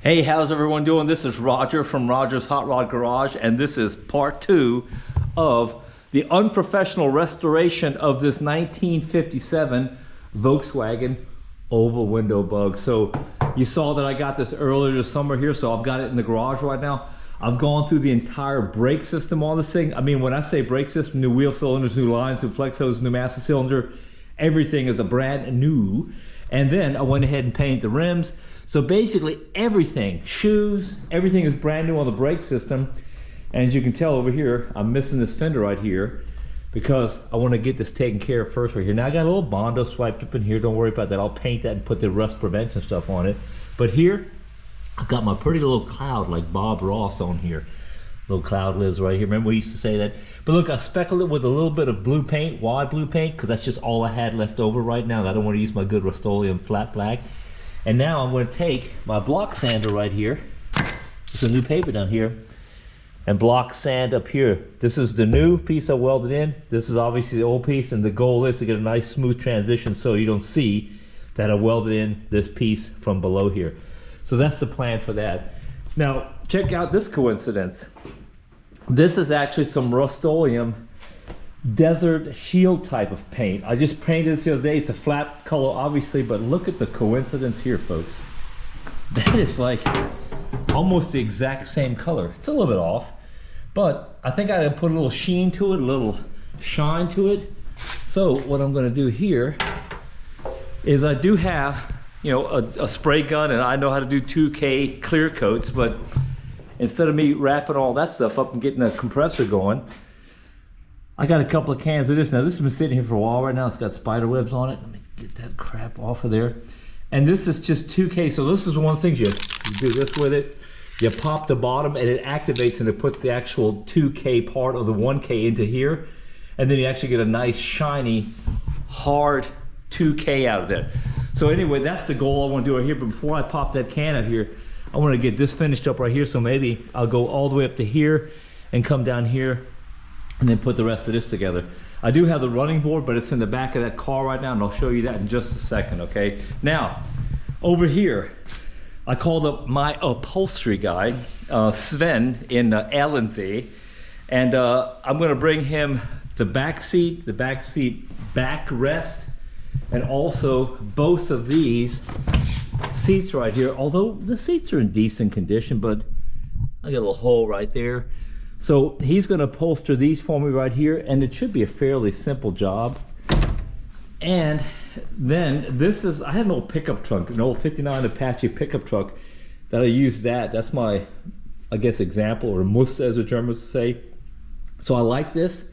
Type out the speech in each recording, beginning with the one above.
Hey, how's everyone doing? This is Roger from Roger's Hot Rod Garage, and this is part 2 of the unprofessional restoration of this 1957 Volkswagen oval window bug. So you saw that I got this earlier this summer here, so I've got it in the garage right now. I've gone through the entire brake system on this thing. I mean, when I say brake system, new wheel cylinders, new lines, new flex hose, new master cylinder, everything is a brand new. And then I went ahead and painted the rims. So basically everything, shoes, everything is brand new on the brake system. And as you can tell over here, I'm missing this fender right here because I want to get this taken care of first right here. Now I got a little Bondo swiped up in here. Don't worry about that. I'll paint that and put the rust prevention stuff on it. But here, I've got my pretty little cloud like Bob Ross on here. Little cloud lives right here. Remember we used to say that? But look, I speckled it with a little bit of blue paint. Why blue paint? Because that's just all I had left over right now. I don't want to use my good Rust-Oleum flat black. And now I'm going to take my block sander right here. There's a new paper down here. And block sand up here. This is the new piece I welded in. This is obviously the old piece, and the goal is to get a nice smooth transition so you don't see that I welded in this piece from below here. So that's the plan for that. Now check out this coincidence. This is actually some Rust-Oleum desert shield type of paint. I just painted this the other day. It's a flat color obviously, but look at the coincidence here, folks. That is like almost the exact same color. It's a little bit off, but I think I put a little sheen to it, a little shine to it. So what I'm going to do here is I do have, you know, a spray gun, and I know how to do 2K clear coats, but instead of me wrapping all that stuff up and getting a compressor going, I got a couple of cans of this. Now this has been sitting here for a while right now. It's got spider webs on it. Let me get that crap off of there. And this is just 2K. So this is one of the things you do this with it. You pop the bottom and it activates and it puts the actual 2K part of the 1K into here. And then you actually get a nice shiny hard 2K out of there. So anyway, that's the goal I want to do right here. But before I pop that can out here, I want to get this finished up right here. So maybe I'll go all the way up to here and come down here and then put the rest of this together. I do have the running board, but it's in the back of that car right now, and I'll show you that in just a second, okay? Now, over here, I called up my upholstery guy, Sven in Allensee, and I'm gonna bring him the back seat backrest, and also both of these seats right here, although the seats are in decent condition, but I got a little hole right there. So he's going to upholster these for me right here, and it should be a fairly simple job. And then this is, I had an old pickup truck, an old 59 Apache pickup truck that I used that. That's my, I guess, example, or Muster as the Germans say. So I like this,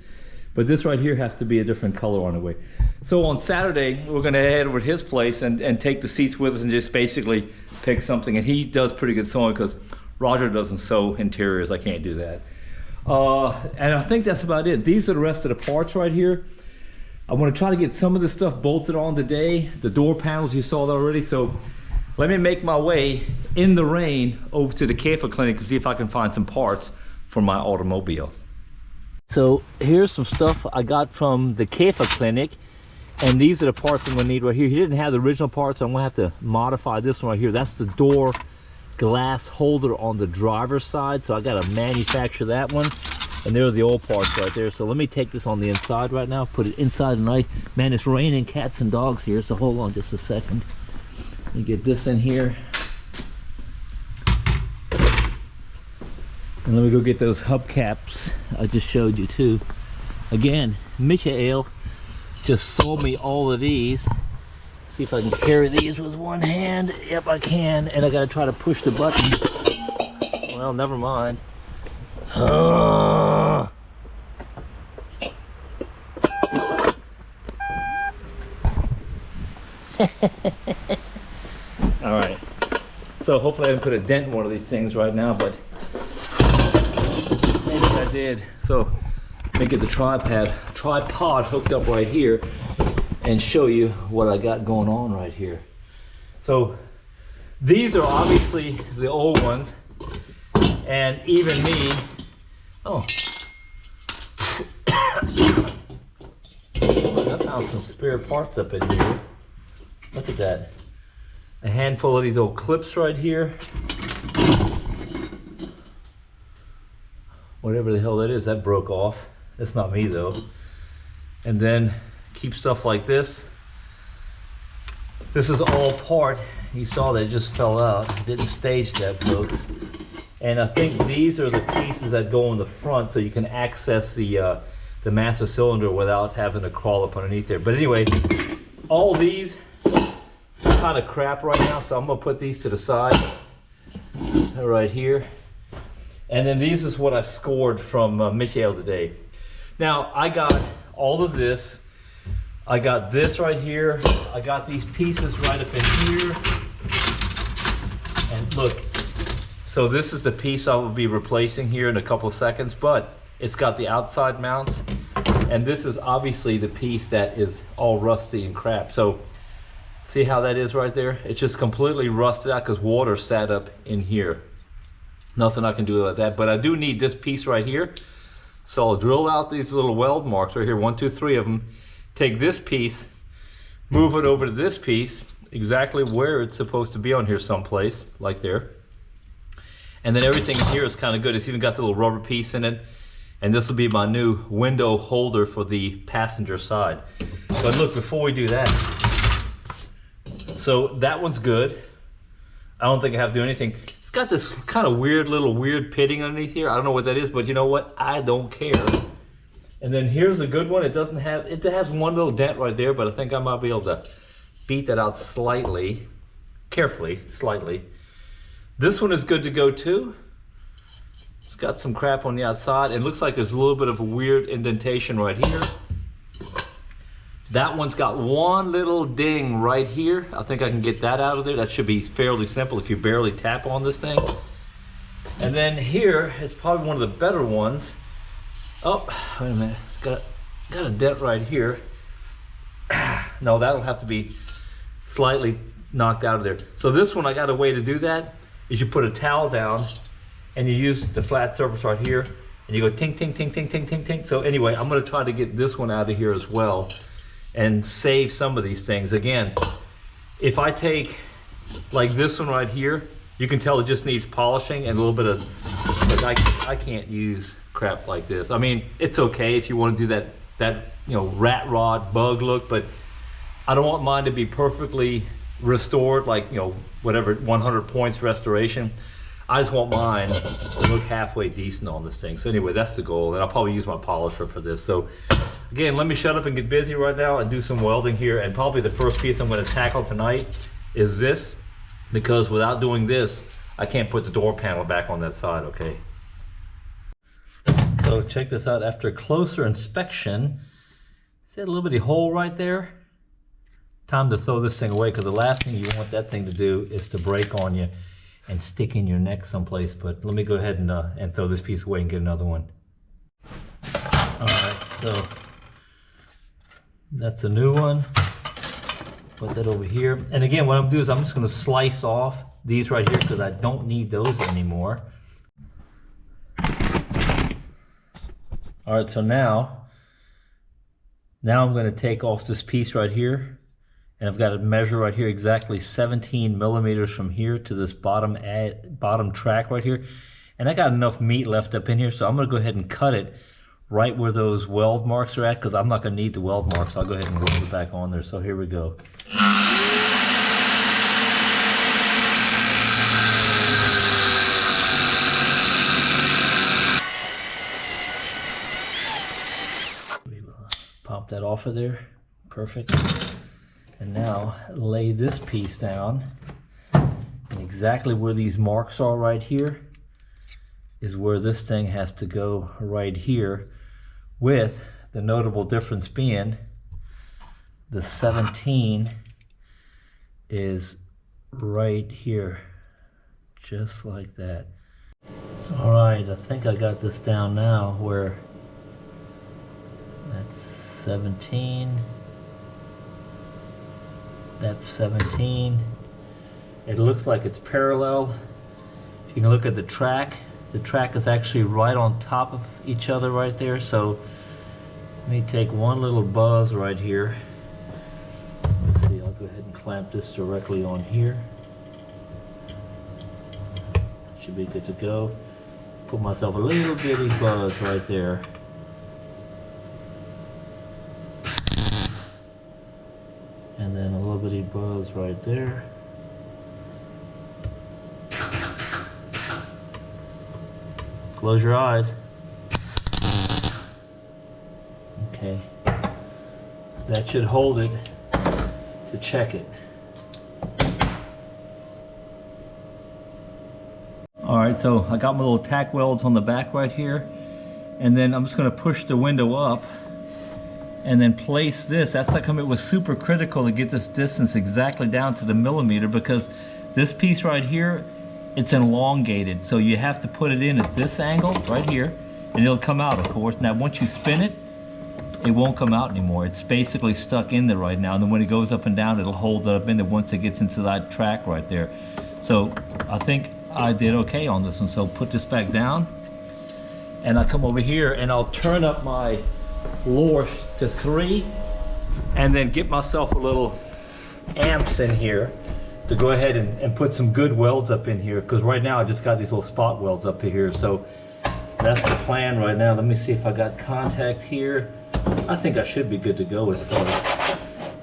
but this right here has to be a different color on the way. So on Saturday, we're going to head over to his place and take the seats with us and just basically pick something. And he does pretty good sewing because Roger doesn't sew interiors. I can't do that. And I think that's about it. These are the rest of the parts right here. I want to try to get some of this stuff bolted on today. The door panels, you saw that already. So let me make my way in the rain over to the Käfer Clinic to see if I can find some parts for my automobile. So here's some stuff I got from the Käfer Clinic. And these are the parts I'm going to need right here. He didn't have the original parts, so I'm going to have to modify this one right here. That's the door glass holder on the driver's side, so I gotta manufacture that one, and there are the old parts right there. So let me take this on the inside right now, put it inside the knife. Man, it's raining cats and dogs here, so hold on just a second. Let me get this in here, and let me go get those hubcaps I just showed you too. Again, Michael just sold me all of these. See if I can carry these with one hand. Yep, I can. And I gotta try to push the button. Well, never mind. All right. So hopefully I didn't put a dent in one of these things right now, but maybe I did. So let me get the tripod hooked up right here and show you what I got going on right here. So these are obviously the old ones, and even me, oh, I found some spare parts up in here. Look at that. A handful of these old clips right here. Whatever the hell that is, that broke off. That's not me though. And then keep stuff like this. This is all part. You saw that it just fell out. Didn't stage that, folks. And I think these are the pieces that go in the front so you can access the master cylinder without having to crawl up underneath there. But anyway, all these are kind of crap right now, so I'm gonna put these to the side right here. And then these is what I scored from Michael today. Now I got all of this. I got this right here. I got these pieces right up in here. And look, so this is the piece I will be replacing here in a couple of seconds, but it's got the outside mounts. And this is obviously the piece that is all rusty and crap. So see how that is right there? It's just completely rusted out because water sat up in here. Nothing I can do about that, but I do need this piece right here. So I'll drill out these little weld marks right here, 1, 2, 3 of them. Take this piece, move it over to this piece, exactly where it's supposed to be on here someplace, like there. And then everything in here is kind of good. It's even got the little rubber piece in it. And this will be my new window holder for the passenger side. But look, before we do that, so that one's good. I don't think I have to do anything. It's got this kind of weird pitting underneath here. I don't know what that is, but you know what? I don't care. And then here's a good one. It has one little dent right there, but I think I might be able to beat that out slightly, carefully, slightly. This one is good to go too. It's got some crap on the outside. It looks like there's a little bit of a weird indentation right here. That one's got one little ding right here. I think I can get that out of there. That should be fairly simple if you barely tap on this thing. And then here is probably one of the better ones. Oh, wait a minute. It's got a dent right here. No, that'll have to be slightly knocked out of there. So this one, I got a way to do that. Is you put a towel down and you use the flat surface right here and you go ting, ting, ting, ting, ting, ting, ting. So anyway, I'm gonna try to get this one out of here as well and save some of these things. Again, if I take like this one right here, you can tell it just needs polishing and a little bit of, like I can't use crap like this. I mean, it's okay if you want to do that you know, rat rod bug look, but I don't want mine to be perfectly restored, like, you know, whatever, 100 points restoration. I just want mine to look halfway decent on this thing. So anyway, that's the goal, and I'll probably use my polisher for this. So again, let me shut up and get busy right now and do some welding here. And probably the first piece I'm going to tackle tonight is this, because without doing this, I can't put the door panel back on that side, okay? So check this out. After a closer inspection, see that little bitty hole right there? Time to throw this thing away, because the last thing you want that thing to do is to break on you and stick in your neck someplace. But let me go ahead and throw this piece away and get another one. All right, so that's a new one. Put that over here. And again, what I'm gonna do is I'm just gonna slice off these right here because I don't need those anymore. All right, so now I'm gonna take off this piece right here, and I've got to measure right here exactly 17 millimeters from here to this bottom track right here. And I got enough meat left up in here, so I'm gonna go ahead and cut it right where those weld marks are at, because I'm not gonna need the weld marks. I'll go ahead and weld it back on there. So here we go. Pop that off of there. Perfect. And now lay this piece down, and exactly where these marks are right here is where this thing has to go right here, with the notable difference being the 17 is right here, just like that. All right, I think I got this down now, where that's 17. That's 17. It looks like it's parallel. If you can look at the track is actually right on top of each other right there. So let me take one little buzz right here. Let's see, I'll go ahead and clamp this directly on here. should be good to go. Put myself a little bitty buzz right there. And then a little bitty buzz right there. Close your eyes. Okay. That should hold it to check it. All right, so I got my little tack welds on the back right here. And then I'm just gonna push the window up and then place this. That's like it was super critical to get this distance exactly down to the millimeter, because this piece right here, it's elongated. So you have to put it in at this angle right here, and it'll come out, of course. Now, once you spin it, it won't come out anymore. It's basically stuck in there right now. And then when it goes up and down, it'll hold it up in there once it gets into that track right there. So I think I did okay on this one. So put this back down, and I'll come over here and I'll turn up my lower to 3, and then get myself a little amps in here to go ahead and put some good welds up in here, because right now I just got these little spot welds up here. So that's the plan right now. Let me see if I got contact here. I think I should be good to go as far as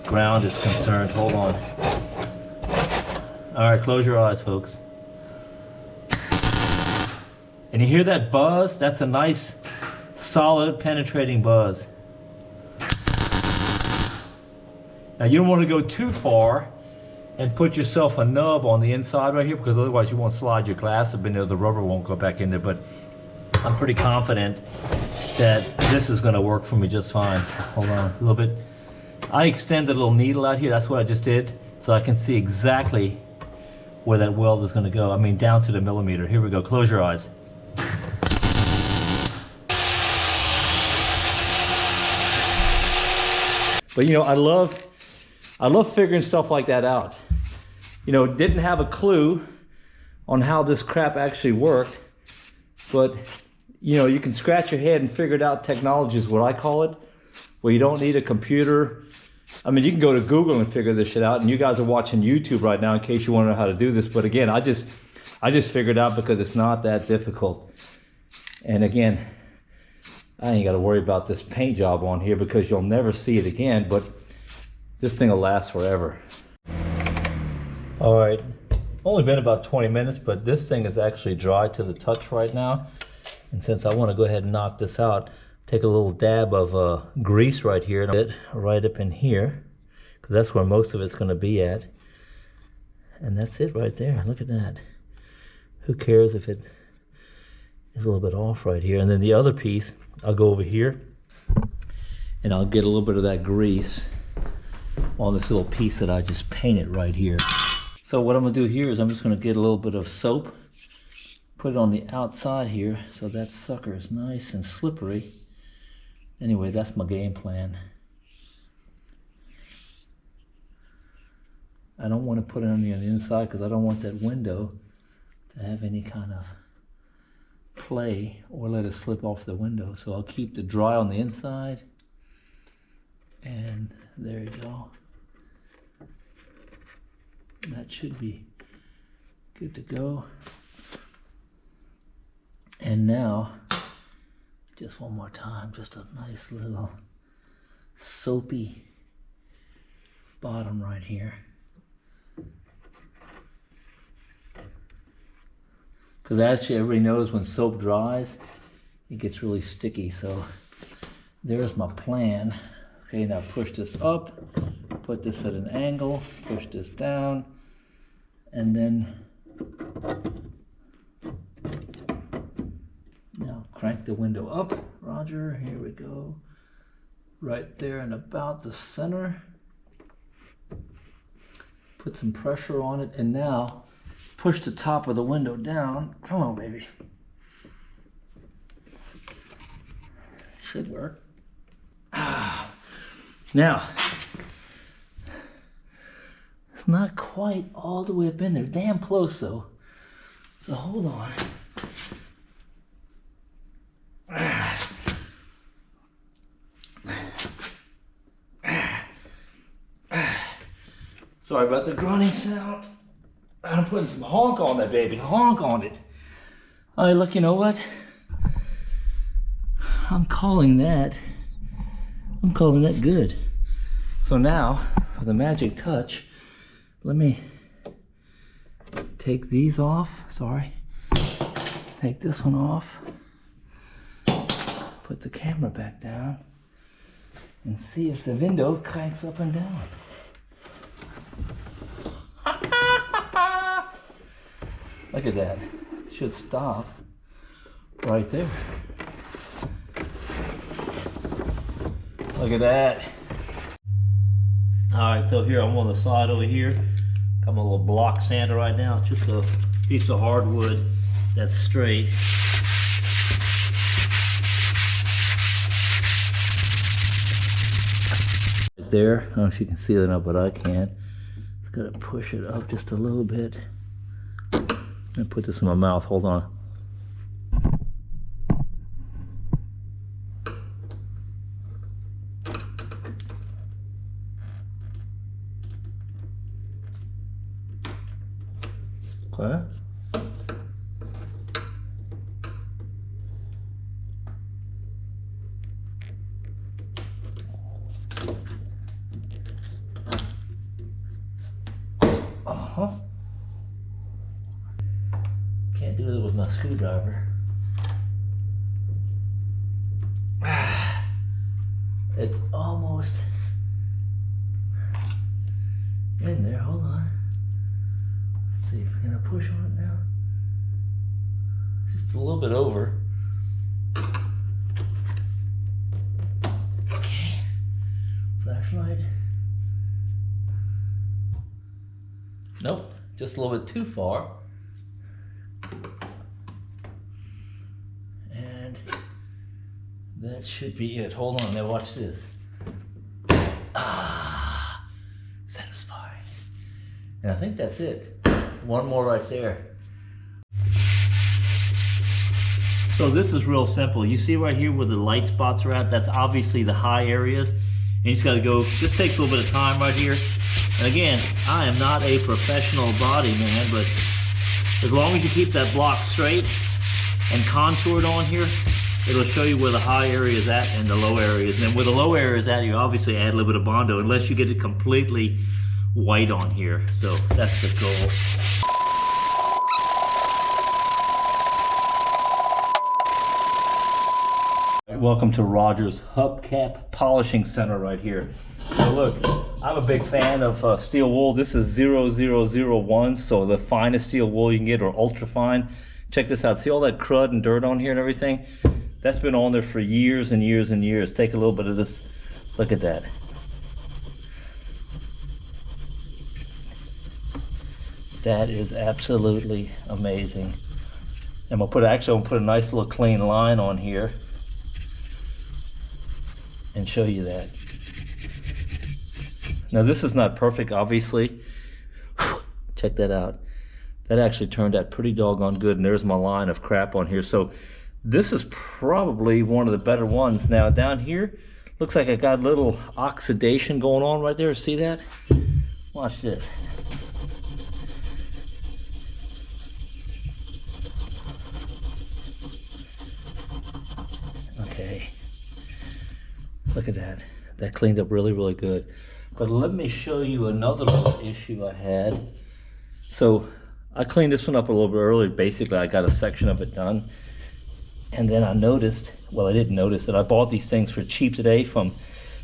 ground is concerned. Hold on. All right, close your eyes, folks. And you hear that buzz? That's a nice, solid, penetrating buzz. Now, you don't want to go too far and put yourself a nub on the inside right here, because otherwise you won't slide your glass up in there. The rubber won't go back in there. But I'm pretty confident that this is going to work for me just fine. Hold on a little bit. I extended a little needle out here. That's what I just did, so I can see exactly where that weld is going to go. I mean, down to the millimeter. Here we go. Close your eyes. But you know, I love figuring stuff like that out. You know, didn't have a clue on how this crap actually worked, but you know, you can scratch your head and figure it out. Technology is what I call it, where you don't need a computer. I mean, you can go to Google and figure this shit out, and you guys are watching YouTube right now in case you want to know how to do this. But again, I just figured it out because it's not that difficult. And again, I ain't got to worry about this paint job on here because you'll never see it again, but this thing will last forever. All right, only been about 20 minutes, but this thing is actually dry to the touch right now. And since I want to go ahead and knock this out, take a little dab of grease right here, and right up in here, because that's where most of it's going to be at. And that's it right there. Look at that. Who cares if it is a little bit off right here? And then the other piece, I'll go over here and I'll get a little bit of that grease on this little piece that I just painted right here. So what I'm going to do here is I'm just going to get a little bit of soap, put it on the outside here so that sucker is nice and slippery. Anyway, that's my game plan. I don't want to put it on the inside because I don't want that window to have any kind of play or let it slip off the window. So I'll keep the dry on the inside, and there you go. That should be good to go. And now, just one more time, just a nice little soapy bottom right here. Because actually everybody knows when soap dries, it gets really sticky. So there's my plan. Okay, now push this up, put this at an angle, push this down, and then now crank the window up, Roger. Here we go. Right there in about the center. Put some pressure on it, and now push the top of the window down. Come on, baby. Should work. Now, it's not quite all the way up in there. Damn close, though. So hold on. Sorry about the grunting sound. I'm putting some honk on that baby. Honk on it. All right, look, you know what? I'm calling that good. So now, for the magic touch, let me take these off. Sorry. Take this one off. Put the camera back down and see if the window cranks up and down. Look at that. It should stop right there. Look at that. All right, so here I'm on the side over here. Got my little block sander right now. Just a piece of hardwood that's straight. Right there. I don't know if you can see that up, but I can. Just gotta push it up just a little bit. And put this in my mouth. Hold on. Okay. Uh-huh. Can't do it with my screwdriver. It's almost in there. Hold on. Let's see if we're gonna push on it now. Just a little bit over. Okay. Flashlight. Nope, just a little bit too far. And that should be it. Hold on, now watch this. Ah, satisfying. And I think that's it. One more right there. So this is real simple. You see right here where the light spots are at? That's obviously the high areas. And you just gotta go, just takes a little bit of time right here. And again, I am not a professional body man, but as long as you keep that block straight and contoured on here, it'll show you where the high area is at and the low areas. And then where the low area is at, you obviously add a little bit of Bondo, unless you get it completely white on here. So that's the goal. Welcome to Roger's Hubcap Polishing Center right here. So look, I'm a big fan of steel wool. This is 0001, so the finest steel wool you can get, or ultra fine. Check this out. See all that crud and dirt on here and everything? That's been on there for years and years and years. Take a little bit of this. Look at that. That is absolutely amazing. And I'm gonna put a nice little clean line on here and show you that. Now this is not perfect, obviously. Check that out. That actually turned out pretty doggone good, and there's my line of crap on here. So this is probably one of the better ones. Now down here, looks like I got a little oxidation going on right there. See that? Watch this. Okay. Look at that. That cleaned up really, really good. But let me show you another little issue I had. So I cleaned this one up a little bit earlier. Basically, I got a section of it done. And then I noticed, well, I didn't notice it. I bought these things for cheap today from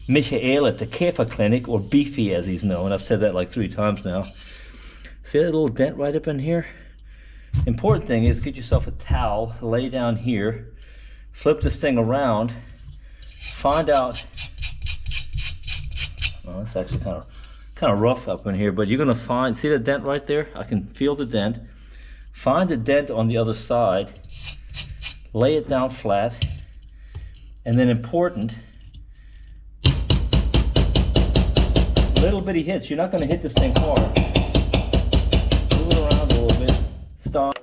Michael at the Käfer Clinic, or Beefy as he's known. I've said that like 3 times now. See that little dent right up in here? Important thing is get yourself a towel, lay down here, flip this thing around, find out, well, it's actually kind of rough up in here, but you're gonna find, see the dent right there? I can feel the dent. Find the dent on the other side, lay it down flat, and then important, little bitty hits. You're not gonna hit this thing hard. Move it around a little bit, stop.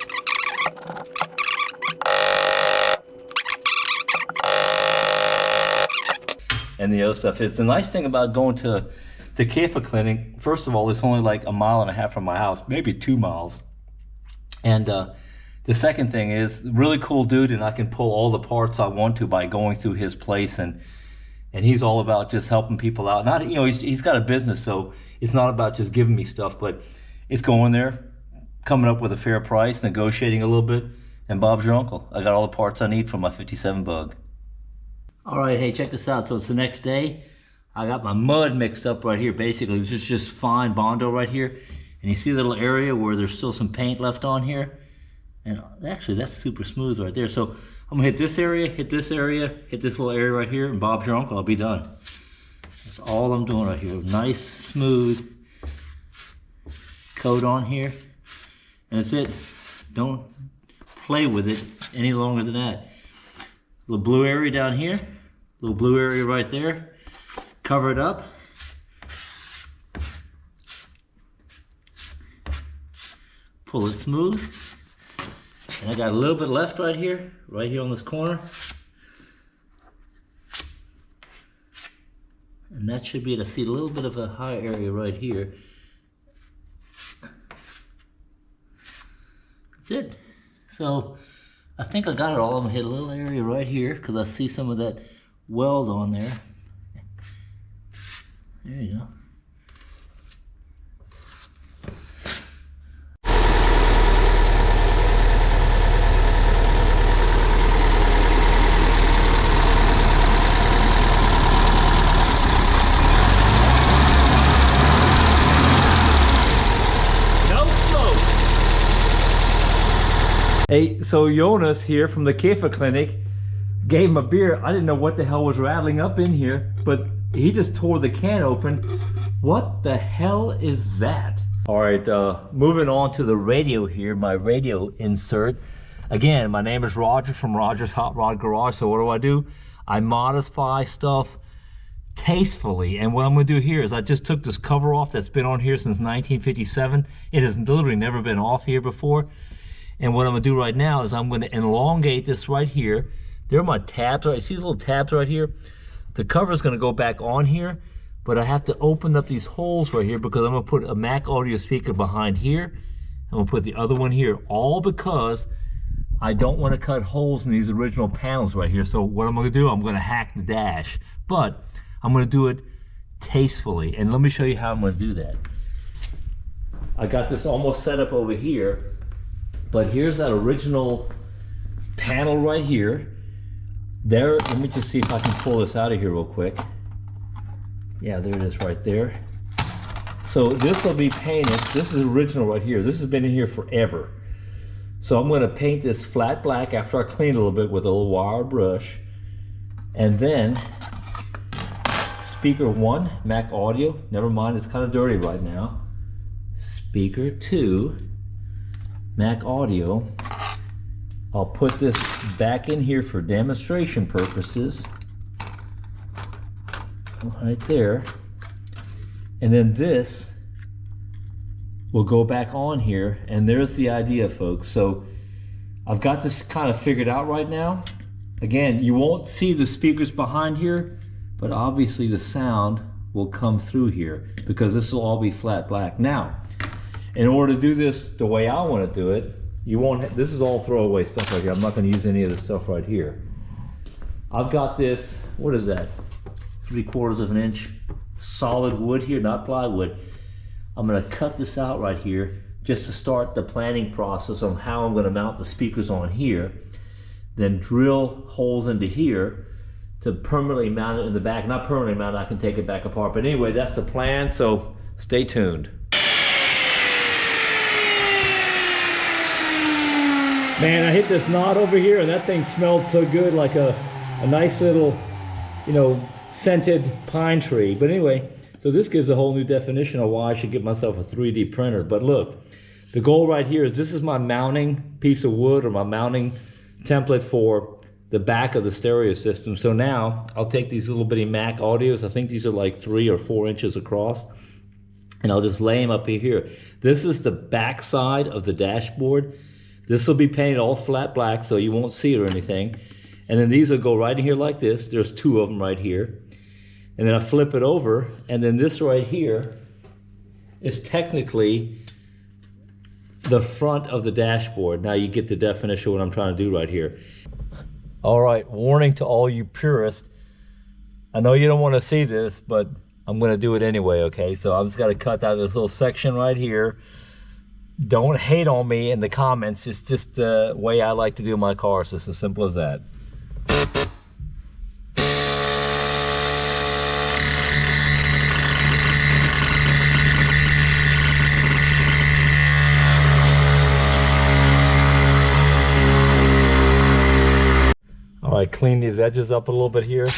And the other stuff is, the nice thing about going to the Käfer Clinic, first of all, it's only like 1.5 miles from my house, maybe 2 miles. And The second thing is, really cool dude, and I can pull all the parts I want to by going through his place, and he's all about just helping people out. Not, you know, he's got a business, so it's not about just giving me stuff, but it's going there, coming up with a fair price, negotiating a little bit, and Bob's your uncle. I got all the parts I need for my 57 Bug. All right, hey, check this out. So it's the next day. I got my mud mixed up right here. Basically, this is just fine Bondo right here. And you see the little area where there's still some paint left on here? And actually, that's super smooth right there. So I'm gonna hit this area, hit this little area right here, and Bob's your uncle, I'll be done. That's all I'm doing right here. Nice, smooth coat on here. And that's it. Don't play with it any longer than that. Little blue area down here, little blue area right there. Cover it up. Pull it smooth. And I got a little bit left right here on this corner. And that should be it. I see a little bit of a high area right here. That's it. So I think I got it all. I'm gonna hit a little area right here because I see some of that weld on there. There you go. Hey, so Jonas here from the Kiefer Clinic gave him a beer. I didn't know what the hell was rattling up in here, but he just tore the can open. What the hell is that? All right, moving on to the radio here, my radio insert. Again, my name is Roger from Roger's Hot Rod Garage. So what do? I modify stuff tastefully. And what I'm gonna do here is I just took this cover off that's been on here since 1957. It has literally never been off here before. And what I'm gonna do right now is I'm gonna elongate this right here. There are my tabs, right? See the little tabs right here? The cover is gonna go back on here, but I have to open up these holes right here because I'm gonna put a Mac audio speaker behind here. I'm gonna put the other one here, all because I don't wanna cut holes in these original panels right here. So what I'm gonna do, I'm gonna hack the dash, but I'm gonna do it tastefully. And let me show you how I'm gonna do that. I got this almost set up over here. But here's that original panel right here. There, let me just see if I can pull this out of here real quick. Yeah, there it is right there. So this will be painted. This is original right here. This has been in here forever. So I'm gonna paint this flat black after I clean it a little bit with a little wire brush. And then, speaker 1, Mac audio. Never mind, it's kind of dirty right now. Speaker 2, Mac audio. I'll put this back in here for demonstration purposes. Right there. And then this will go back on here, and there's the idea, folks. So I've got this kind of figured out right now. Again, you won't see the speakers behind here, but obviously the sound will come through here because this will all be flat black. Now, in order to do this the way I want to do it, you won't, this is all throwaway stuff right here. I'm not going to use any of this stuff right here. I've got this, what is that? 3/4 of an inch solid wood here, not plywood. I'm going to cut this out right here just to start the planning process on how I'm going to mount the speakers on here. Then drill holes into here to permanently mount it in the back. Not permanently mount it, I can take it back apart. But anyway, that's the plan, so stay tuned. Man, I hit this knot over here and that thing smelled so good, like a nice little, you know, scented pine tree. But anyway, so this gives a whole new definition of why I should get myself a 3D printer. But look, the goal right here is this is my mounting piece of wood, or my mounting template for the back of the stereo system. So now I'll take these little bitty Mac audios. I think these are like 3 or 4 inches across, and I'll just lay them up here. This is the back side of the dashboard. This will be painted all flat black, so you won't see it or anything. And then these will go right in here like this. There's 2 of them right here. And then I flip it over, and then this right here is technically the front of the dashboard. Now you get the definition of what I'm trying to do right here. All right, warning to all you purists. I know you don't want to see this, but I'm going to do it anyway, okay? So I've just got to cut out this little section right here. Don't hate on me in the comments. Just the way I like to do my cars. It's as simple as that. All right, clean these edges up a little bit here.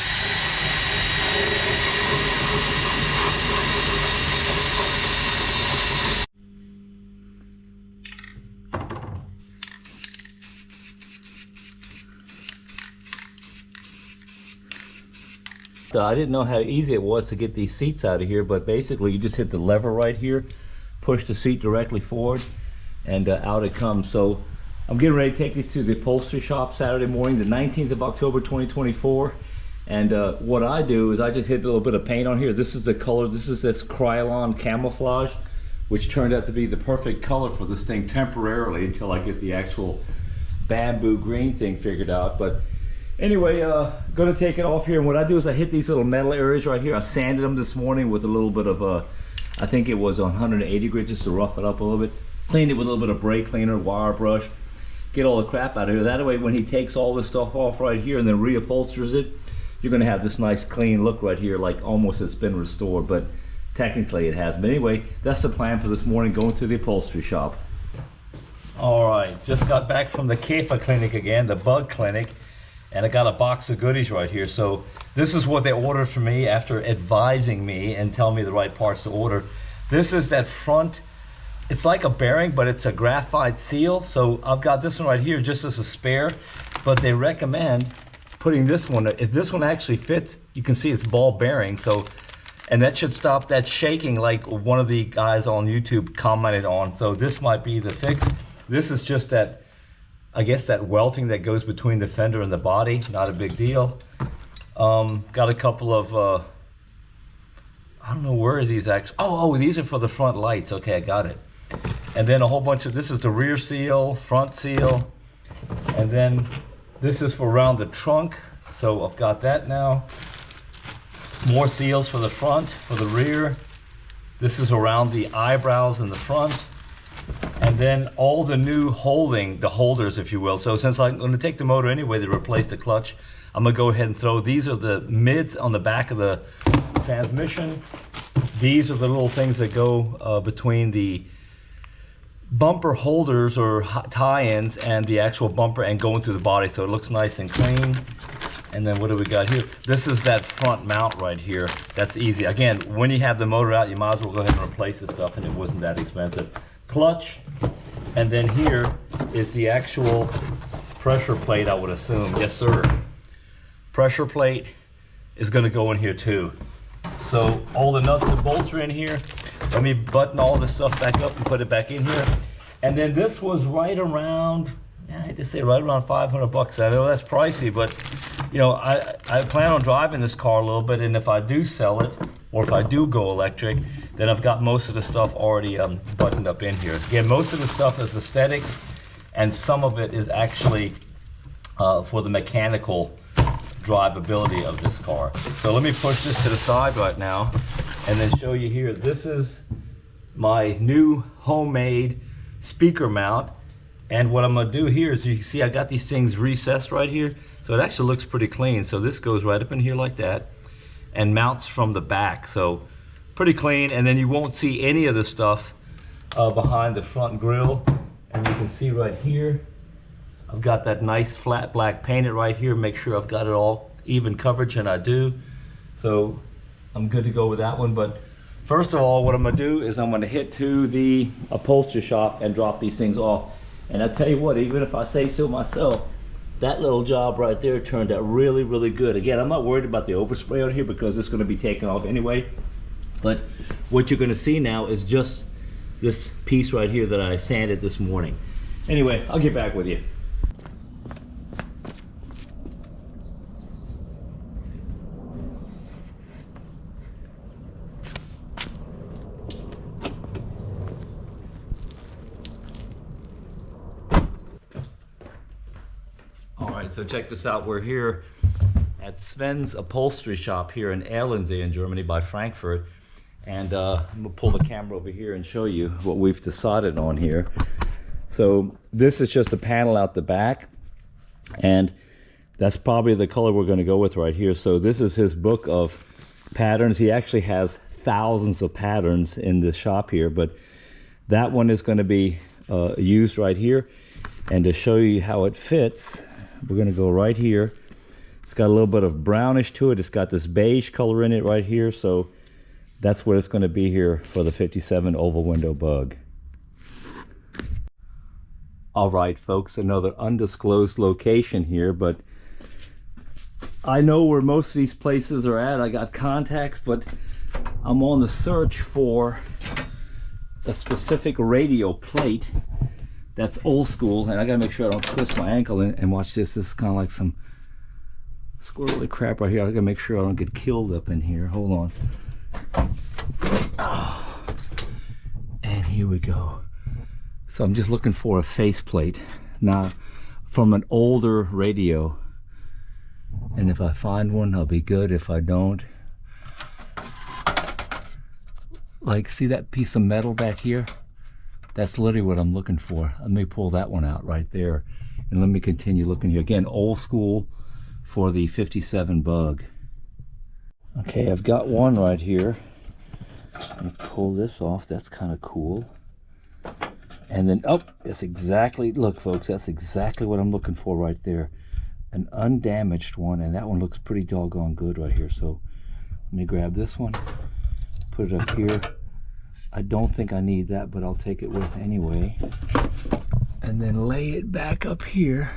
I didn't know how easy it was to get these seats out of here, but basically you just hit the lever right here, push the seat directly forward, and out it comes. So I'm getting ready to take these to the upholstery shop Saturday morning, the 19th of October 2024. And what I do is I just hit a little bit of paint on here. This is the color, this is this Krylon camouflage, which turned out to be the perfect color for this thing temporarily until I get the actual bamboo green thing figured out. But anyway, gonna take it off here, and what I do is I hit these little metal areas right here. I sanded them this morning with a little bit of I think it was 180 grit, just to rough it up a little bit. Cleaned it with a little bit of brake cleaner, wire brush, get all the crap out of here. That way when he takes all this stuff off right here and then reupholsters it, you're gonna have this nice clean look right here, like almost it's been restored, but technically it hasn't. But anyway, that's the plan for this morning, going to the upholstery shop. All right, just got back from the Kefa clinic again, the bug clinic. And I got a box of goodies right here. So this is what they ordered for me after advising me and telling me the right parts to order. This is that front, it's like a bearing, but it's a graphite seal. So I've got this one right here just as a spare, but they recommend putting this one. If this one actually fits, you can see it's ball bearing. So, and that should stop that shaking like one of the guys on YouTube commented on. So this might be the fix. This is just that, I guess, that welting that goes between the fender and the body. Not a big deal. Got a couple of, I don't know where are these actually. Oh, these are for the front lights. Okay, I got it. And then a whole bunch of, this is the rear seal, front seal. And then this is for around the trunk. So I've got that now. More seals for the front, for the rear. This is around the eyebrows in the front. And then all the new holders, if you will. So since I'm going to take the motor anyway to replace the clutch, I'm going to go ahead and throw, these are the mids on the back of the transmission. These are the little things that go between the bumper holders or tie-ins and the actual bumper and go into the body, so it looks nice and clean. And then what do we got here? This is that front mount right here. That's easy. Again, when you have the motor out, you might as well go ahead and replace the stuff, and it wasn't that expensive. Clutch, and then here is the actual pressure plate, I would assume. Yes, sir. Pressure plate is going to go in here too. So all the nuts and bolts are in here. Let me button all this stuff back up and put it back in here. And then this was right around, I hate to say, right around 500 bucks. I know that's pricey, but you know, I plan on driving this car a little bit, and if I do sell it, or if I do go electric, then I've got most of the stuff already buttoned up in here. Again, most of the stuff is aesthetics, and some of it is actually for the mechanical drivability of this car. So let me push this to the side right now and then show you here. This is my new homemade speaker mount, and what I'm going to do here is, you can see I got these things recessed right here, so it actually looks pretty clean. So this goes right up in here like that and mounts from the back, so pretty clean. And then you won't see any of the stuff behind the front grille. And you can see right here, I've got that nice flat black painted right here. Make sure I've got it all even coverage, and I do. So I'm good to go with that one. But first of all, what I'm gonna do is I'm gonna hit to the upholstery shop and drop these things off. And I tell you what, even if I say so myself, that little job right there turned out really, really good. Again, I'm not worried about the overspray on here because it's gonna be taken off anyway. But what you're gonna see now is just this piece right here that I sanded this morning. Anyway, I'll get back with you. All right, so check this out. We're here at Sven's upholstery shop here in Erlensee in Germany by Frankfurt. And I'm gonna pull the camera over here and show you what we've decided on here. So this is just a panel out the back, and that's probably the color we're gonna go with right here. So this is his book of patterns. He actually has thousands of patterns in this shop here, but that one is gonna be used right here. And to show you how it fits, we're gonna go right here. It's got a little bit of brownish to it. It's got this beige color in it right here. So that's what it's gonna be here for the 57 oval window bug. All right, folks, another undisclosed location here, but I know where most of these places are at. I got contacts, but I'm on the search for a specific radio plate that's old school, and I gotta make sure I don't twist my ankle. And watch this. This is kind of like some squirrely crap right here. I gotta make sure I don't get killed up in here. Hold on. Oh. And here we go. So I'm just looking for a faceplate now from an older radio, and if I find one, I'll be good. If I don't, like, see that piece of metal back here? That's literally what I'm looking for. Let me pull that one out right there, and let me continue looking here. Again, old school for the 57 bug. Okay, I've got one right here. Let me pull this off. That's kind of cool. And then, oh, that's exactly, look folks, that's exactly what I'm looking for right there. An undamaged one, and that one looks pretty doggone good right here. So let me grab this one, put it up here. I don't think I need that, but I'll take it with anyway. And then lay it back up here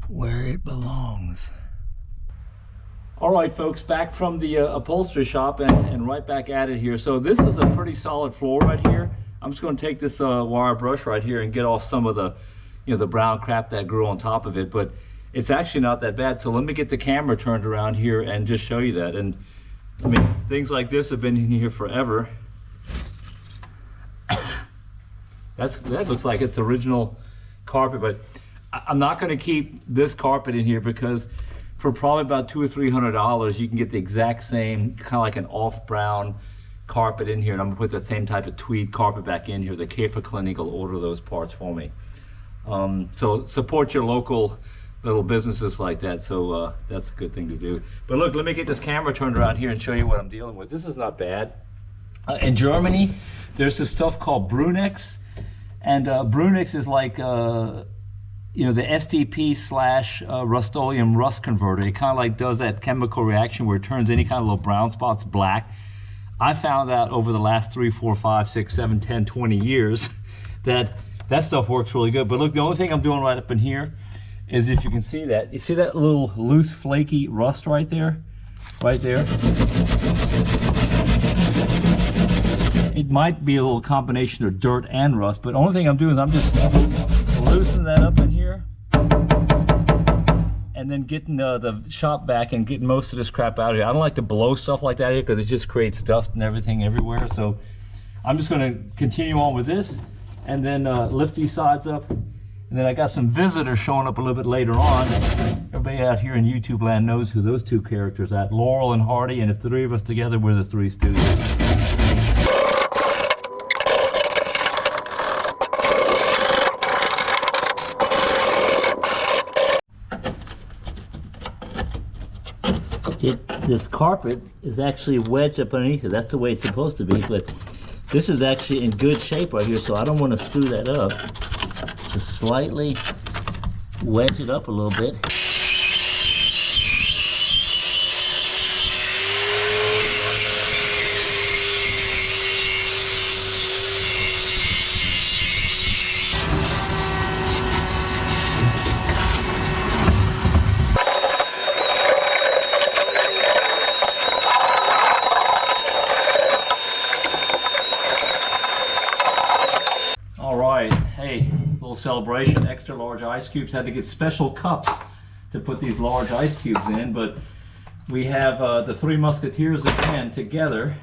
where it belongs. All right, folks, back from the upholstery shop and right back at it here. So this is a pretty solid floor right here. I'm just going to take this wire brush right here and get off some of the, the brown crap that grew on top of it. But it's actually not that bad. So let me get the camera turned around here and just show you that. And I mean, things like this have been in here forever. That looks like it's original carpet, but I'm not going to keep this carpet in here because for probably about $200 or $300, you can get the exact same kind of like an off brown carpet in here, and I'm gonna put that same type of tweed carpet back in here. The Käfer Clinic will order those parts for me. So support your local little businesses like that. So that's a good thing to do. But look, let me get this camera turned around here and show you what I'm dealing with. This is not bad. In Germany, there's this stuff called Brunex, and Brunex is like the STP / Rust-Oleum rust converter. It kind of like does that chemical reaction where it turns any kind of little brown spots black. I found out over the last 3, 4, 5, 6, 7, 10, 20 years that stuff works really good. But look, the only thing I'm doing right up in here is, if you can see that, you see that little loose flaky rust right there? Right there. It might be a little combination of dirt and rust, but the only thing I'm doing is I'm just loosening that up in here and then getting the shop vac and getting most of this crap out of here. I don't like to blow stuff like that here because it just creates dust and everything everywhere. So I'm just going to continue on with this and then lift these sides up. And then I got some visitors showing up a little bit later on. Everybody out here in YouTube land knows who those two characters are, Laurel and Hardy, and if the three of us together, we're the Three Stooges. This carpet is actually wedged up underneath it. That's the way it's supposed to be, but this is actually in good shape right here, so I don't want to screw that up. Just slightly wedge it up a little bit. Celebration, extra large ice cubes. Had to get special cups to put these large ice cubes in, but we have the Three Musketeers again together,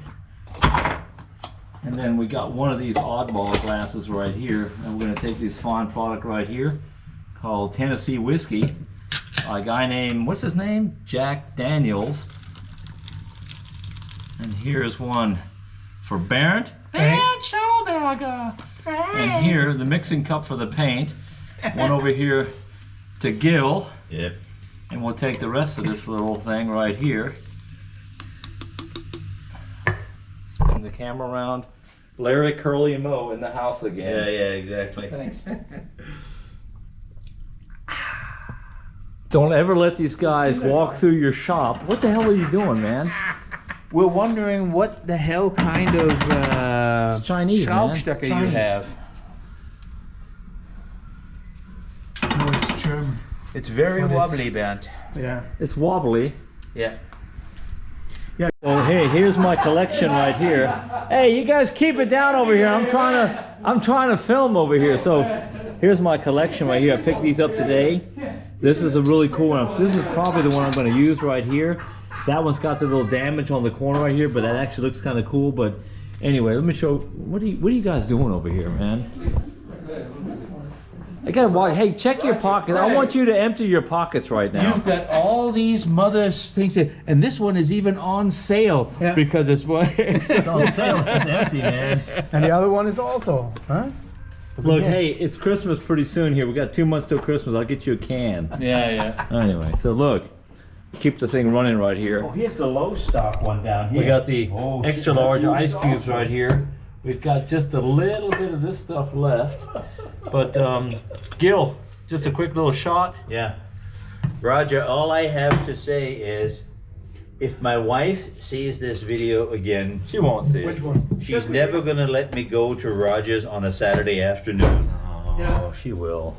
and then we got one of these oddball glasses right here, and we're going to take this fine product right here called Tennessee Whiskey, a guy named, what's his name? Jack Daniels. And here's one for Barrett. Barrett Schauberger. And here, the mixing cup for the paint. One over here to Gil. Yep. And we'll take the rest of this little thing right here. Spin the camera around. Larry, Curly, and Mo in the house again. Yeah, exactly. Thanks. Don't ever let these guys walk through your shop. What the hell are you doing, man? We're wondering what the hell kind of It's Chinese, man. Schraubstöcke you Chinese. have. No, it's German. It's very But it's- wobbly, Bernd. Yeah. It's wobbly. Yeah. Oh, hey, here's my collection right here. Hey, you guys keep it down over here. I'm trying to film over here. So, here's my collection right here. I picked these up today. This is a really cool one. This is probably the one I'm going to use right here. That one's got the little damage on the corner right here, but that actually looks kind of cool. But anyway, let me show. What are you guys doing over here, man? I gotta watch. Hey, check your pockets. I want you to empty your pockets right now. You've got all these mother's things here, and this one is even on sale because it's It's on sale. It's empty, man. And the other one is also, huh? Look, hey, it's Christmas pretty soon here. We got 2 months till Christmas. I'll get you a can. Yeah. Anyway, so look, keep the thing running right here. Oh, here's the low stock one down here. We got the Oh, extra large ice cubes right here. We've got just a little bit of this stuff left. But Gil, just a quick little shot. Yeah. Roger, all I have to say is, if my wife sees this video again, She won't see it. Which one? she's never gonna let me go to Roger's on a Saturday afternoon. Oh, she will.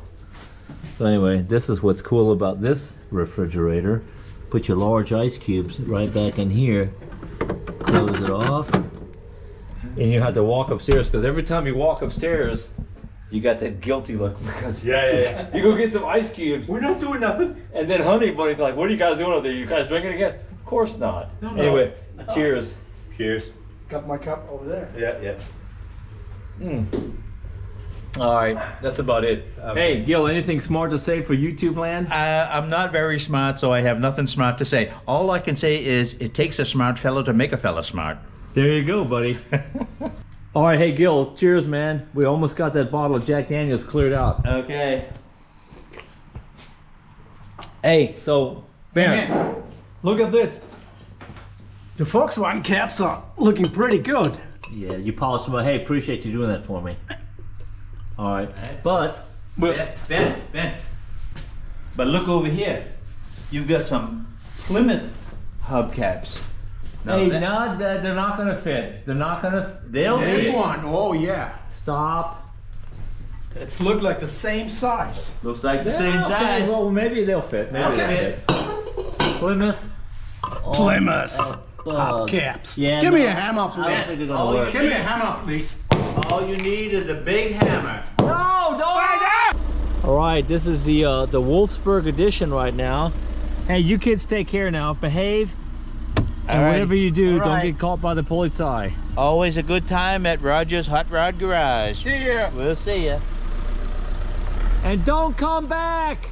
So anyway, this is what's cool about this refrigerator. Put your large ice cubes right back in here. Close it off. And you have to walk upstairs, because every time you walk upstairs, you got that guilty look because Yeah. you go get some ice cubes, We're not doing nothing. and then Honey Bunny's like, "What are you guys doing up there? You guys drinking again?" Of course not. No. Anyway, cheers. Cheers. Got my cup over there. Yeah. All right, that's about it. Okay. Hey, Gil, anything smart to say for YouTube land? I'm not very smart, so I have nothing smart to say. All I can say is, it takes a smart fellow to make a fellow smart. There you go, buddy. All right, hey, Gil, cheers, man. We almost got that bottle of Jack Daniels cleared out. Okay. Hey, so, Baron, Man, look at this. The Volkswagen caps are looking pretty good. yeah, you polished them. Hey, appreciate you doing that for me. All right, but Ben. But look over here. You've got some Plymouth hubcaps. Now hey, that- no, they're not gonna fit. They're not gonna. They'll This fit. one, oh yeah. Stop. It's look like the same size. Looks like the Yeah, same okay, size. well, maybe they'll fit. Maybe Okay. they'll fit. Plymouth. Oh, Plymouth bug. hubcaps. Yeah, Give me no, a hammer, I don't please. think they're Oh, gonna work. Give me a hammer, please. All you need is a big hammer. No, don't. All right, this is the Wolfsburg edition right now. Hey, you kids take care now. Behave. And Alrighty. whatever you do, All don't right. get caught by the Polizei. Always a good time at Roger's Hot Rod Garage. See ya. We'll see ya. And don't come back.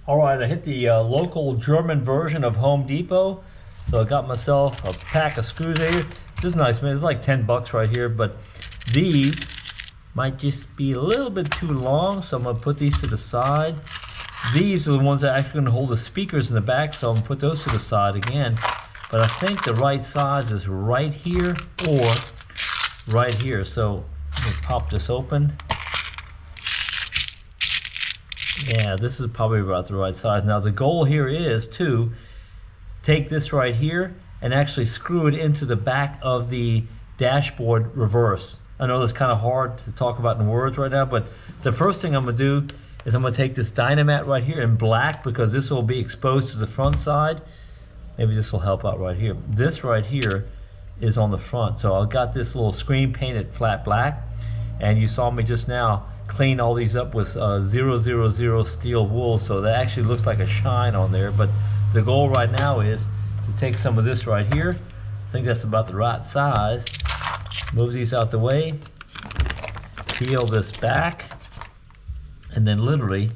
All right, I hit the local German version of Home Depot. So I got myself a pack of screws here. This is nice, man. It's like 10 bucks right here, but these might just be a little bit too long, so I'm gonna put these to the side. These are the ones that are actually gonna hold the speakers in the back, so I'm gonna put those to the side again. But I think the right size is right here or right here. So let me pop this open. Yeah, this is probably about the right size. Now the goal here is to take this right here and actually screw it into the back of the dashboard reverse. I know that's kind of hard to talk about in words right now, but the first thing I'm gonna do is I'm gonna take this Dynamat right here in black, because this will be exposed to the front side. Maybe this will help out right here. This right here is on the front. So I've got this little screen painted flat black, and you saw me just now clean all these up with 000 steel wool, so that actually looks like a shine on there. But the goal right now is to take some of this right here. I think that's about the right size. Move these out the way. Peel this back. And then literally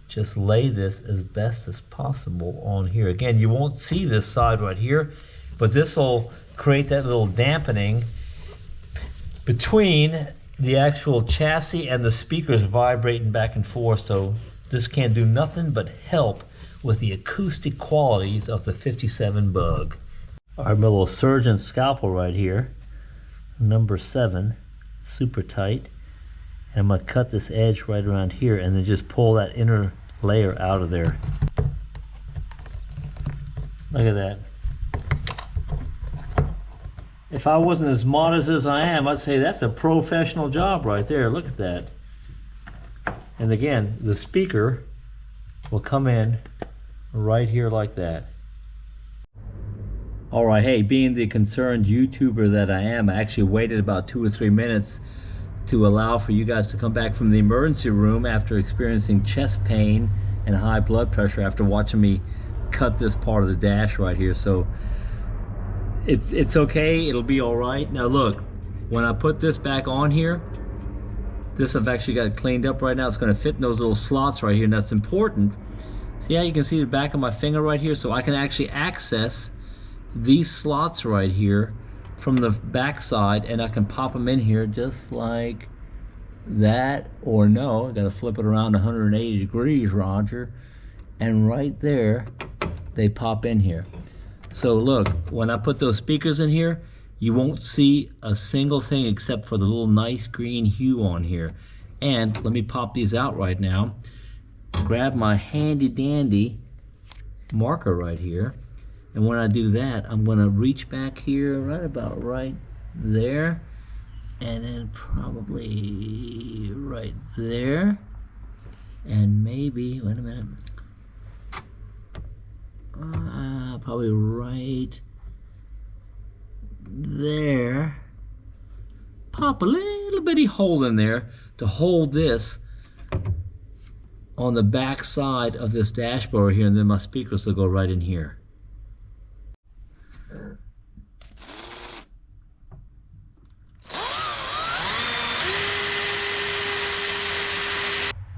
just lay this as best as possible on here. Again, you won't see this side right here, but this will create that little dampening between the actual chassis and the speakers vibrating back and forth. So this can do nothing but help with the acoustic qualities of the 57 Bug. Our little surgeon scalpel right here, number 7, super tight. And I'm gonna cut this edge right around here and then just pull that inner layer out of there. Look at that. If I wasn't as modest as I am, I'd say that's a professional job right there. Look at that. And again, the speaker will come in right here like that. All right, hey, being the concerned YouTuber that I am, I actually waited about 2 or 3 minutes to allow for you guys to come back from the emergency room after experiencing chest pain and high blood pressure after watching me cut this part of the dash right here. So it's okay, it'll be all right. Now look, when I put this back on here, this I've actually got it cleaned up right now. It's gonna fit in those little slots right here, and that's important. See how you can see the back of my finger right here? So I can actually access these slots right here from the back side, and I can pop them in here just like that, or no, I gotta flip it around 180 degrees, Roger, and right there they pop in here. So look, when I put those speakers in here, you won't see a single thing except for the little nice green hue on here. And let me pop these out right now. Grab my handy dandy marker right here, and when I do that, I'm gonna reach back here right about right there, and then probably right there, and maybe, wait a minute, probably right there. Pop a little bitty hole in there to hold this on the back side of this dashboard here, and then my speakers will go right in here.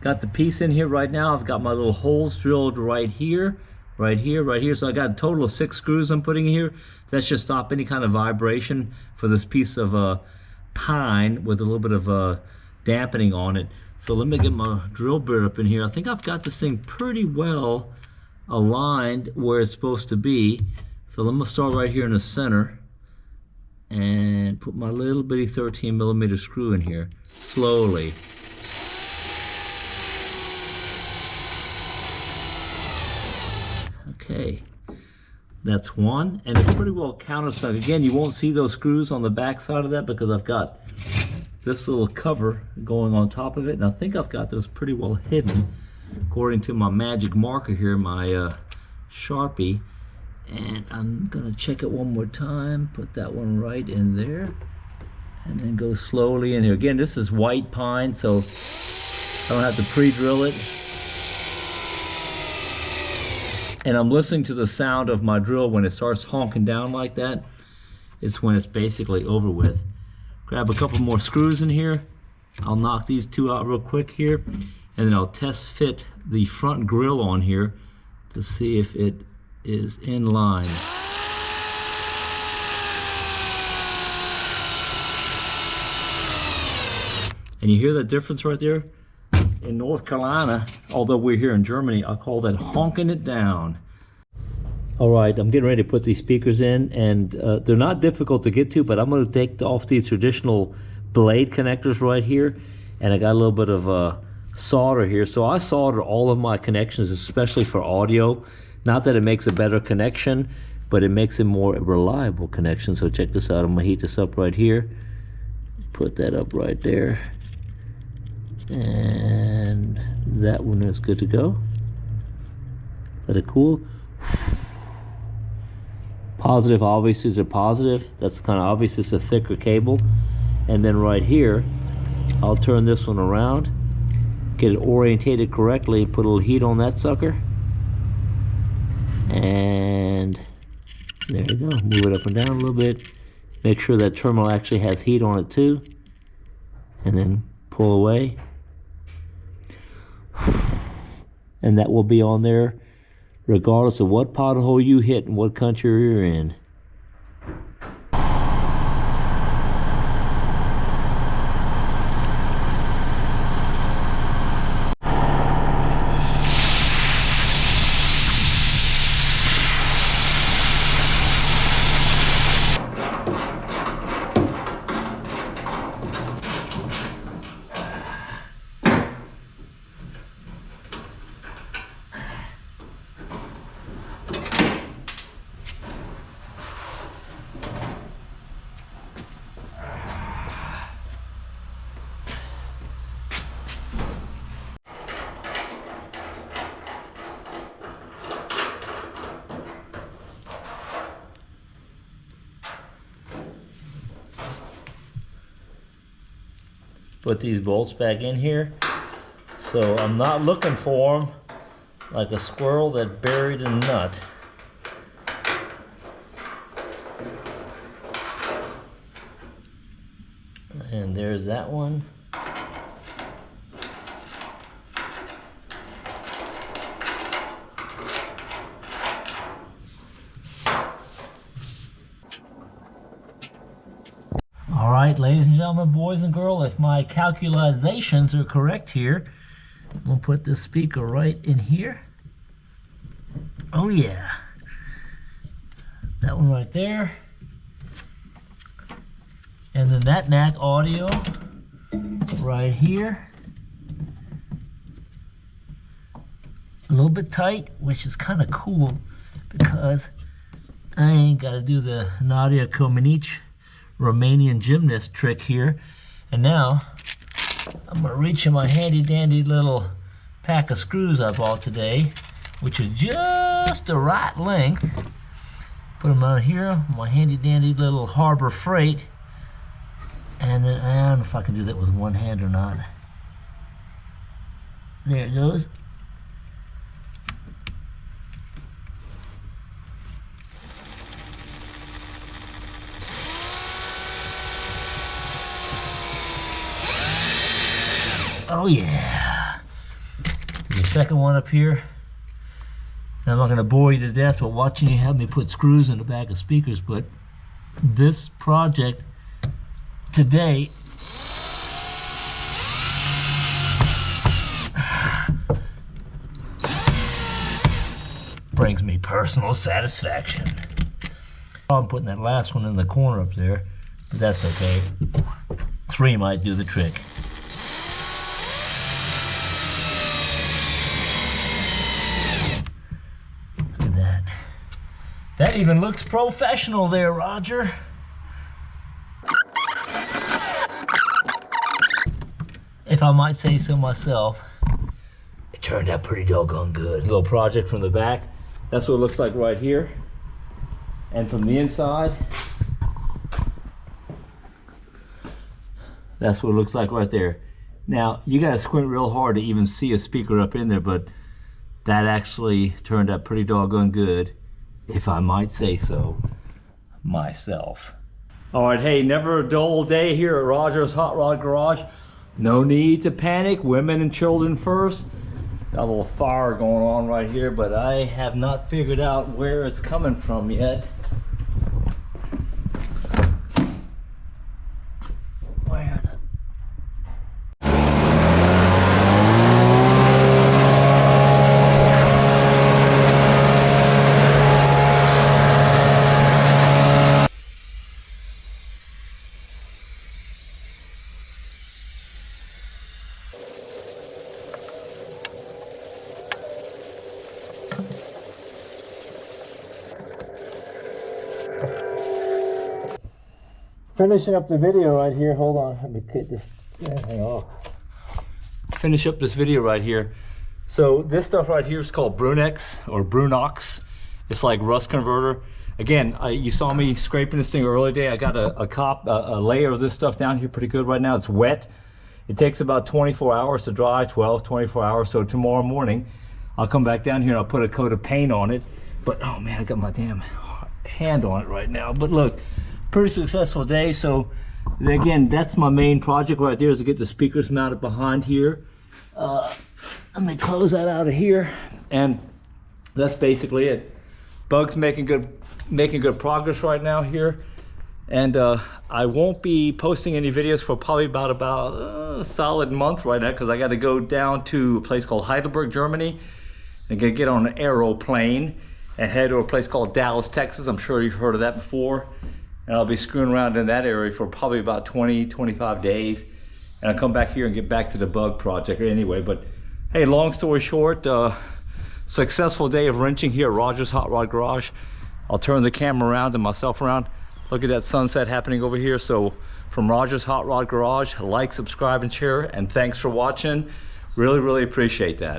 Got the piece in here right now. I've got my little holes drilled right here, right here, right here. So I got a total of 6 screws I'm putting in here. That should stop any kind of vibration for this piece of pine with a little bit of dampening on it. So let me get my drill bit up in here. I think I've got this thing pretty well aligned where it's supposed to be. So I'm gonna start right here in the center and put my little bitty 13mm screw in here slowly. Okay, that's one, and it's pretty well countersunk. Again, you won't see those screws on the back side of that because I've got this little cover going on top of it, and I think I've got those pretty well hidden according to my magic marker here, my Sharpie. And I'm gonna check it one more time, put that one right in there, and then go slowly in here. Again, this is white pine, so I don't have to pre-drill it. And I'm listening to the sound of my drill when it starts honking down like that. It's when it's basically over with. Grab a couple more screws in here. I'll knock these 2 out real quick here, and then I'll test fit the front grill on here to see if it is in line. And you hear that difference right there? In North Carolina, although we're here in Germany, I call that honking it down. All right, I'm getting ready to put these speakers in, and they're not difficult to get to, but I'm going to take off these traditional blade connectors right here, and I got a little bit of solder here. So I solder all of my connections, especially for audio. Not that it makes a better connection, but it makes a more reliable connection. So check this out. I'm going to heat this up right here. Put that up right there. And that one is good to go. Let it cool. Positive obviously is a positive. That's kind of obvious. It's a thicker cable. And then right here, I'll turn this one around, get it orientated correctly, put a little heat on that sucker, and There you go. Move it up and down a little bit. Make sure that terminal actually has heat on it too. And then pull away. And that will be on there regardless of what pothole you hit and what country you're in. Put these bolts back in here. So I'm not looking for them like a squirrel that buried a nut. And there's that one. All right, ladies and gentlemen, boys and girls, if my calculations are correct here, I'm gonna put this speaker right in here. Oh yeah, that one right there. And then that NAC audio right here. A little bit tight, which is kind of cool because I ain't got to do the Nadia Comaneci Romanian gymnast trick here. And now I'm gonna reach in my handy dandy little pack of screws I bought today, which is just the right length. Put them on here, my handy dandy little Harbor Freight. And then I don't know if I can do that with one hand or not. There it goes. Oh yeah. There's a second one up here. I'm not going to bore you to death with watching you have me put screws in the back of speakers, but this project today brings me personal satisfaction. I'm putting that last one in the corner up there, but that's okay. 3 might do the trick. That even looks professional there, Roger. If I might say so myself, it turned out pretty doggone good. Little project from the back. That's what it looks like right here. And from the inside, that's what it looks like right there. Now, you gotta squint real hard to even see a speaker up in there, but that actually turned out pretty doggone good, if I might say so myself. All right, hey, never a dull day here at Roger's Hot Rod Garage. No need to panic, women and children first. Got a little fire going on right here, but I have not figured out where it's coming from yet. Where the... Finishing up the video right here. Hold on, let me get this thing off. Finish up this video right here. So this stuff right here is called Brunex or Brunox. It's like rust converter. Again, you saw me scraping this thing earlier today. I got a layer of this stuff down here pretty good right now. It's wet. It takes about 24 hours to dry, 24 hours. So tomorrow morning, I'll come back down here and I'll put a coat of paint on it. But oh man, I got my damn hand on it right now. But look, pretty successful day. So again, that's my main project right there, is to get the speakers mounted behind here. Let me close that out of here, and that's basically it. Bug's making good progress right now here, and I won't be posting any videos for probably about a solid month right now, because I got to go down to a place called Heidelberg, Germany, and get on an aeroplane and head to a place called Dallas, Texas. I'm sure you've heard of that before. And I'll be screwing around in that area for probably about 20-25 days, and I'll come back here and get back to the bug project anyway. But hey, long story short, successful day of wrenching here at Roger's Hot Rod Garage. I'll turn the camera around and myself around. Look at that sunset happening over here. So from Roger's Hot Rod Garage, like, subscribe, and share, and thanks for watching. Really appreciate that.